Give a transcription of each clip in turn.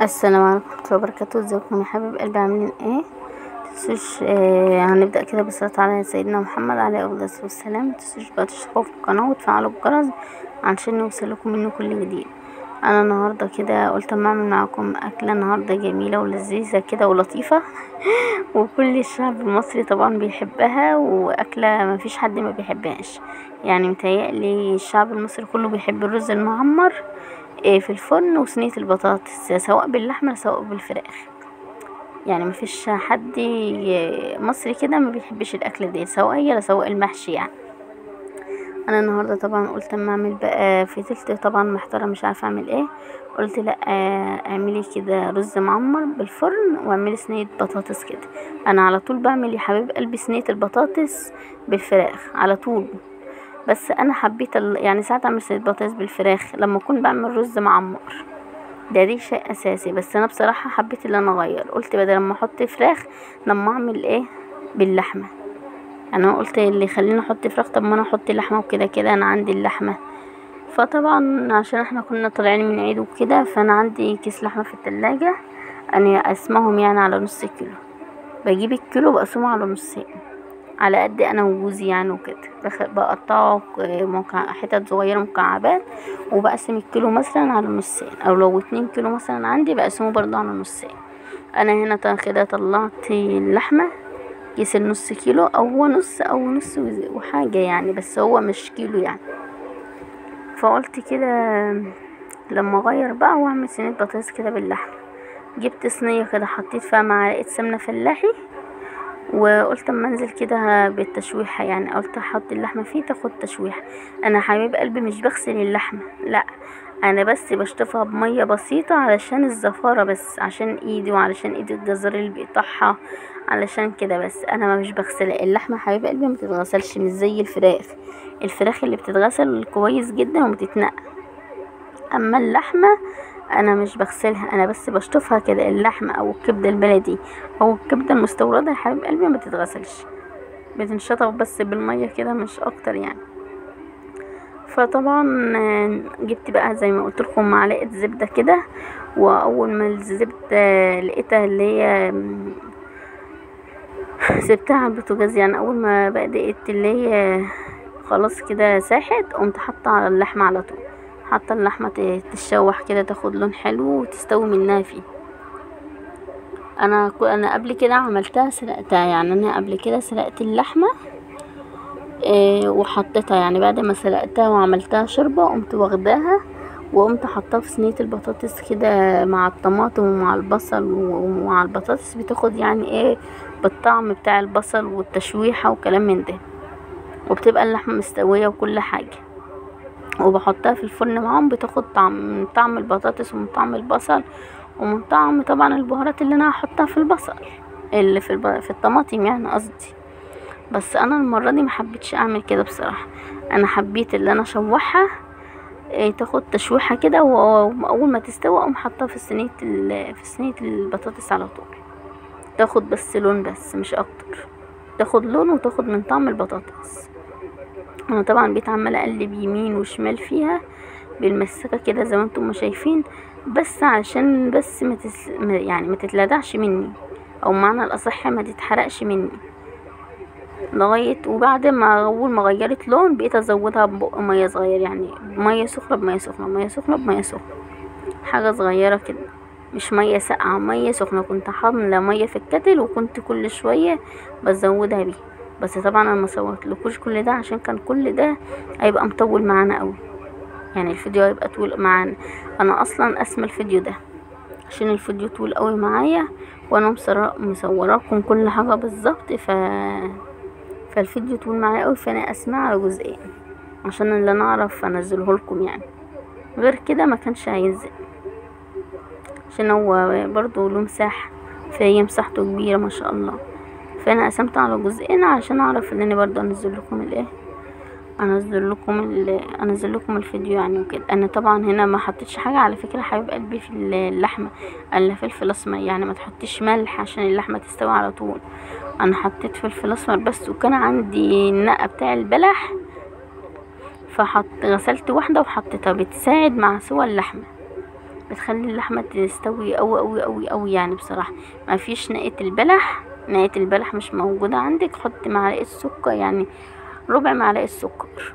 السلام عليكم ورحمة الله وبركاته. ازيكم يا حبايب قلبي، عاملين ايه؟ متنسوش هنبدأ كده بالصلاة على سيدنا محمد عليه أفضل الصلاة والسلام. متنسوش بقى تشتركوا في القناة وتفعلوا الجرس عشان يوصلكم منه كل جديد. انا النهاردة كده قلت اما اعمل معاكم أكلة النهاردة جميلة ولذيذة كده ولطيفة وكل الشعب المصري طبعا بيحبها، وأكلة مفيش حد ما بيحبهاش. يعني متهيألي الشعب المصري كله بيحب الرز المعمر في الفرن وصينية البطاطس، سواء باللحمة سواء بالفراخ. يعني مفيش حد مصري كده ما بيحبش الاكله دي، سواء هي سواء المحشي يعني. انا النهارده طبعا قلت اما اعمل بقى فضلت طبعا محتاره مش عارفه اعمل ايه. قلت لا، اعملي كده رز معمر بالفرن واعملي صينيه بطاطس كده. انا على طول بعمل يا حبيب قلبي صينيه البطاطس بالفراخ على طول، بس انا حبيت يعني ساعات اعمل صينيه بطاطس بالفراخ لما اكون بعمل رز معمر، دي شيء اساسي. بس انا بصراحه حبيت ان انا اغير، قلت بدل ما احط فراخ لما اعمل ايه باللحمه. انا قلت اللي يخليني احط فراخ طب ما انا احط لحمه، وكده كده انا عندي اللحمه. فطبعا عشان احنا كنا طالعين من عيد وكده، فانا عندي كيس لحمه في التلاجة. انا اسمهم يعني على نص كيلو، بجيب الكيلو بقسمه على نصين على قد انا وجوزي يعني وكده. بقطعه حتت صغيره مكعبات، وبقسم الكيلو مثلا على نصين، او لو 2 كيلو مثلا عندي بقسمه برضه على نصين. انا هنا كده طلعت اللحمه كيس النص كيلو، او هو نص او نص وحاجه يعني، بس هو مش كيلو يعني. فقلت كده لما اغير بقى واعمل صينيه بطاطس كده باللحمه. جبت صينيه كده حطيت فيها معلقه سمنه فلاحي، وقلت اما انزل كده بالتشويحه، يعني قلت احط اللحمه فيه تاخد تشويحه. انا حبيب قلبي مش بغسل اللحمه، لا، انا بس بشطفها بميه بسيطه علشان الزفاره، بس عشان ايدي وعلشان ايد الجزار اللي بيقطعها، علشان كده. بس انا مش بغسل اللحمه حبيب قلبي، ما تتغسلش مش زي الفراخ. الفراخ اللي بتتغسل كويس جدا وبتتنقى، اما اللحمه انا مش بغسلها، انا بس بشطفها كده. اللحمه او الكبده البلدي او الكبده المستورده يا حبيب قلبي ما تتغسلش، بتنشطف بس بالميه كده مش اكتر يعني. فطبعا جبت بقى زي ما قلت لكم معلقه زبده كده، واول ما الزبده لقيتها اللي هي سبتها على البوتاجاز، يعني اول ما بدات اللي هي خلاص كده ساحت، قمت حاطه على اللحمه على طول، حاطه اللحمه تتشوح كده تاخد لون حلو وتستوي منها فيه. انا قبل كده عملتها سلقتها، يعني انا قبل كده سلقت اللحمه وحطيتها، يعني بعد ما سلقتها وعملتها شوربه قمت واخداها وقمت حطها في صينيه البطاطس كده مع الطماطم ومع البصل ومع البطاطس، بتاخد يعني ايه بالطعم بتاع البصل والتشويحه وكلام من ده، وبتبقى اللحمه مستويه وكل حاجه. وبحطها في الفرن معاهم، بتاخد طعم من طعم البطاطس ومن طعم البصل ومن طعم طبعا البهارات اللي انا هحطها في البصل اللي في الطماطم يعني قصدي. بس انا المره دي ما حبيتش اعمل كده بصراحه، انا حبيت اللي انا اشوحها تاخد تشويحه كده، واول ما تستوي اقوم حطها في صينيه البطاطس على طول، تاخد بس لون بس مش اكتر، تاخد لون وتاخد من طعم البطاطس. انا طبعا بقيت عماله اقلب يمين وشمال فيها بالمسكه كده زي ما انتم ما شايفين، بس عشان بس يعني ما تتلدعش مني، او معنى الاصح ما تتحرقش مني لغايه. وبعد ما اول ما غيرت لون بقيت ازودها ببق ميه صغير، يعني ميه سخنه بميه سخنه، ميه سخنه بميه سخنه، حاجه صغيره كده، مش ميه ساقعه، ميه سخنه. كنت حامله ميه في الكتل وكنت كل شويه بزودها بيه. بس طبعا انا ما صورتلكوش كل ده عشان كان كل ده هيبقى مطول معانا قوي، يعني الفيديو هيبقى طويل معانا. انا اصلا اسمى الفيديو ده عشان الفيديو طويل قوي معايا، وانا مصوراكم كل حاجه بالظبط، فالفيديو طويل معايا قوي، فانا اسمع على جزئين عشان اللي انا اعرف انزله لكم يعني، غير كده ما كانش هينزل عشان هو برضو له مساحه، فهي مساحته كبيره ما شاء الله. فانا قسمته على جزئين عشان اعرف ان انا برضو انزل لكم انزل لكم الفيديو يعني وكده. انا طبعا هنا ما حطيتش حاجه على فكره حبيب قلبي في اللحمه الا فلفل اسمر، يعني ما تحطيش ملح عشان اللحمه تستوي على طول. انا حطيت فلفل اسمر بس، وكان عندي النقه بتاع البلح غسلت واحده وحطيتها بتساعد مع سوى اللحمه، بتخلي اللحمه تستوي قوي قوي قوي قوي يعني بصراحه. ما فيش نقه البلح، نقه البلح مش موجوده عندك، حط معلقه سكر، يعني ربع معلقه سكر.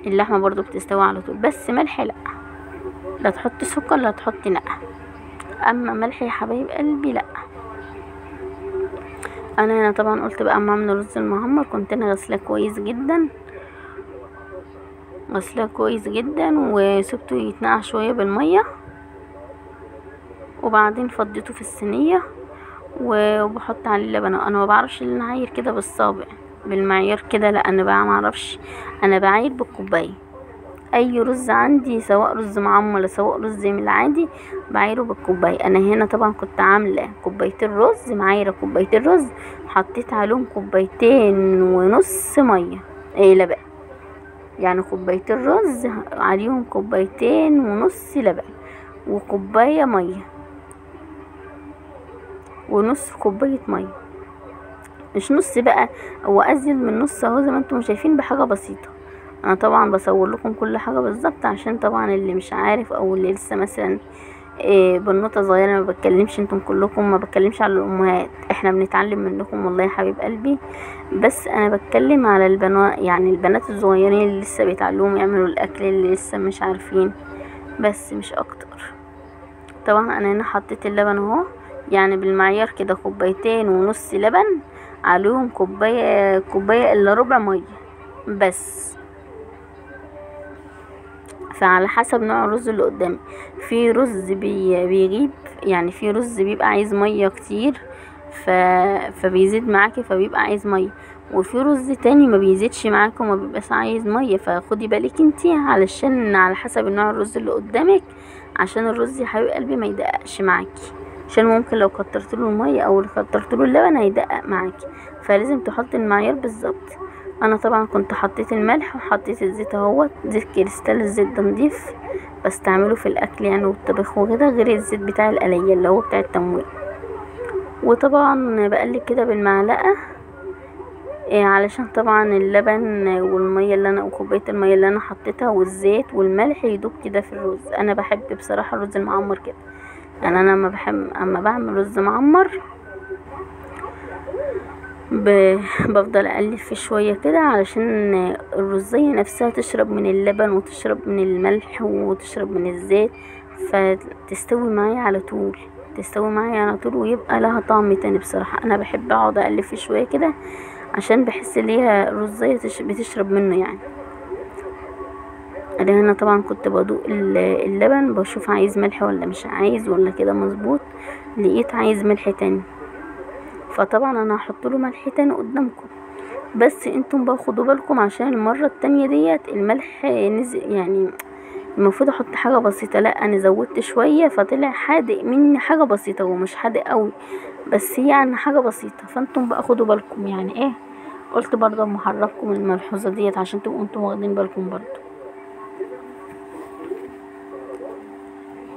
اللحمه برضو بتستوي على طول، بس ملح لا، لا تحط سكر لا تحط نقع. اما ملح يا حبايب قلبي لا. انا هنا طبعا قلت بقى اما اعمل رز المعمر، كنت انا غسلاه كويس جدا، غسلاه كويس جدا وسبته يتنقع شويه بالميه، وبعدين فضيته في الصينيه وبحط عليه اللبن. انا ما بعرفش ان انا اعاير كده بالصابع بالمعيار كده، لا انا بقى ما اعرفش، انا بعاير بالكوبايه. اي رز عندي سواء رز معمر سواء رز من العادي بعايره بالكوبايه. انا هنا طبعا كنت عامله كوبايتين رز، معايره كوبايتين رز، حطيت عليهم كوبايتين ونص ميه، ايه لبن، يعني كوبايتين رز عليهم كوبايتين ونص لبن، وكوبايه ميه، ونص كوبايه ميه، مش نص بقى، هو ازيد من نص اهو زي ما انتم شايفين بحاجه بسيطه. انا طبعا بصور لكم كل حاجه بالظبط عشان طبعا اللي مش عارف او اللي لسه مثلا بنوته صغيره، ما بتكلمش انتم كلكم، ما بتكلمش على الامهات، احنا بنتعلم منكم والله يا حبيب قلبي، بس انا بتكلم على البنات، يعني البنات الصغيرين اللي لسه بيتعلموا يعملوا الاكل، اللي لسه مش عارفين، بس مش اكتر. طبعا انا هنا حطيت اللبن اهو، يعني بالمعيار كده كوبايتين ونص لبن عليهم كوبايه الا ربع ميه بس. فعلى حسب نوع الرز اللي قدامي، في رز بيغيب، يعني في رز بيبقى عايز ميه كتير فبيزيد معاكي فبيبقى عايز ميه، وفي رز تاني ما بيزيدش معاكي وما بيبقاش عايز ميه، فخدي بالك انتي علشان على حسب نوع الرز اللي قدامك، عشان الرز يا حبيب قلبي ما يدققش معاكي، عشان ممكن لو كترتله الميه او كترتله اللبن هيدقق معاكي، فلازم تحطي المعيار بالظبط. انا طبعا كنت حطيت الملح وحطيت الزيت اهوت، زيت كريستال، الزيت ده نضيف بستعمله في الاكل يعني والطبخ وكده، غير الزيت بتاع القليه اللي هو بتاع التموين. وطبعا بقلب كده بالمعلقه علشان طبعا اللبن والميه اللي انا وكوبايه الميه اللي انا حطيتها والزيت والملح يدوب كده في الرز. انا بحب بصراحه الرز المعمر كده، يعني انا اما بعمل رز معمر بفضل اقلب فيه شويه كده علشان الرزية نفسها تشرب من اللبن وتشرب من الملح وتشرب من الزيت، فتستوي معايا على طول، تستوي معايا على طول ويبقى لها طعم تاني. بصراحه انا بحب اقعد اقلب فيه شويه كده عشان بحس ان هي الرزية بتشرب منه يعني. انا هنا طبعا كنت بدوق اللبن بشوف عايز ملح ولا مش عايز ولا كده مظبوط، لقيت عايز ملح تاني، فطبعا انا هحط له ملح تاني قدامكم، بس انتم بقى خدوا بالكم عشان المره التانية ديت الملح نزل، يعني المفروض احط حاجه بسيطه، لا انا زودت شويه فطلع حادق مني حاجه بسيطه، ومش حادق قوي بس يعني حاجه بسيطه، فانتم بقى خدوا بالكم يعني ايه. قلت برضه اما اعرفكم الملحوظه ديت عشان تبقوا انتم واخدين بالكم برضه.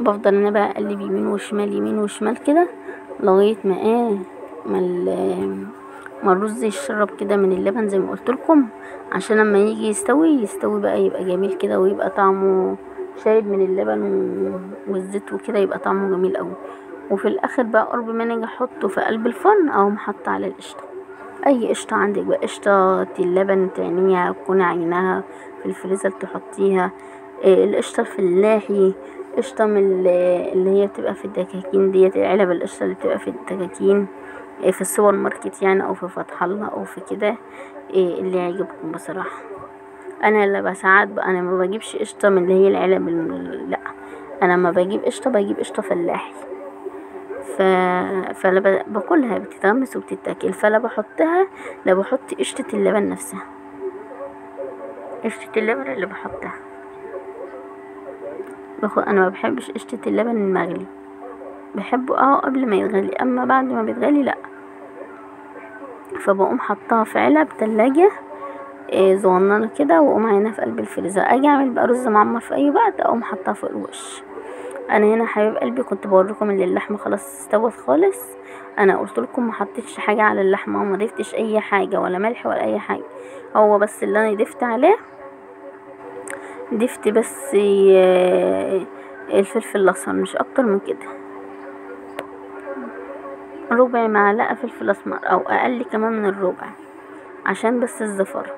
بفضل انا بقى اقلب يمين وشمال يمين وشمال كده لغايه ما ما الرز يشرب كده من اللبن زي ما قلت لكم، عشان لما يجي يستوي بقى يبقى جميل كده ويبقى طعمه شارب من اللبن والزيت وكده، يبقى طعمه جميل قوي. وفي الاخر بقى قرب ما نيجي احطه في قلب الفرن اقوم حاطه على القشطه، اي قشطه عندك بقى، قشطه اللبن تعينيها تكوني عيناها في الفريزر تحطيها، القشطه الفلاحي، قشطه من اللي هي بتبقى في الدكاكين ديت، علب القشطه اللي بتبقى في الدكاكين في السوبر ماركت يعني، او في فتح الله او في كده، اللي يعجبكم بصراحه. انا اللي ساعات بقى انا ما بجيبش قشطه من اللي هي العلب لا، انا ما بجيب قشطه بجيب قشطه فلاحي، فلا باكلها بتتغمس وبتتاكل، فلا بحطها، لا بحط قشطه اللبن نفسها، قشطه اللبن اللي بحطها انا ما بحبش قشطه اللبن المغلي، بحبه قبل ما يتغلي، اما بعد ما بيتغلي لا، فبقوم حطها في علب تلاجة صغننه كده، واقوم عينها في قلب الفريزر، اجي اعمل بقى رز معمر في اي وقت اقوم حطها فوق الوش. انا هنا حبيب قلبي كنت بوريكم ان اللحمه خلاص استوت خالص، انا قلت لكم ما حطيتش حاجه على اللحمه وما ضفتش اي حاجه ولا ملح ولا اي حاجه، هو بس اللي انا ضفت عليه ضفت بس الفلفل الاسمر، مش اكتر من كده، ربع معلقة فلفل اسمر او اقل كمان من الربع، عشان بس الزفرة.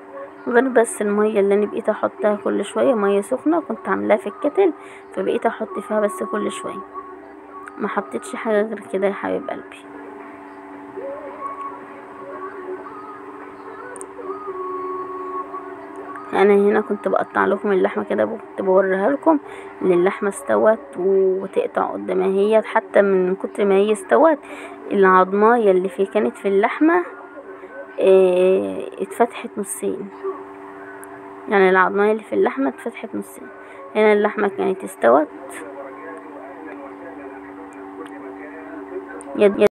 غير بس المية اللي انا بقيت احطها كل شوية، مية سخنة كنت عاملاها في الكتل، فبقيت احط فيها بس كل شوية، ما حطيتش حاجة غير كده يا حبيب قلبي. انا هنا كنت بقطع لكم اللحمه كده، كنت بوريها لكم ان اللحمه استوت وتقطع قدامها هي، حتى من كتر ما هي استوت العضمايه اللي كانت في اللحمه اتفتحت نصين، يعني العضمايه اللي في اللحمه اتفتحت نصين. هنا اللحمه كانت استوت.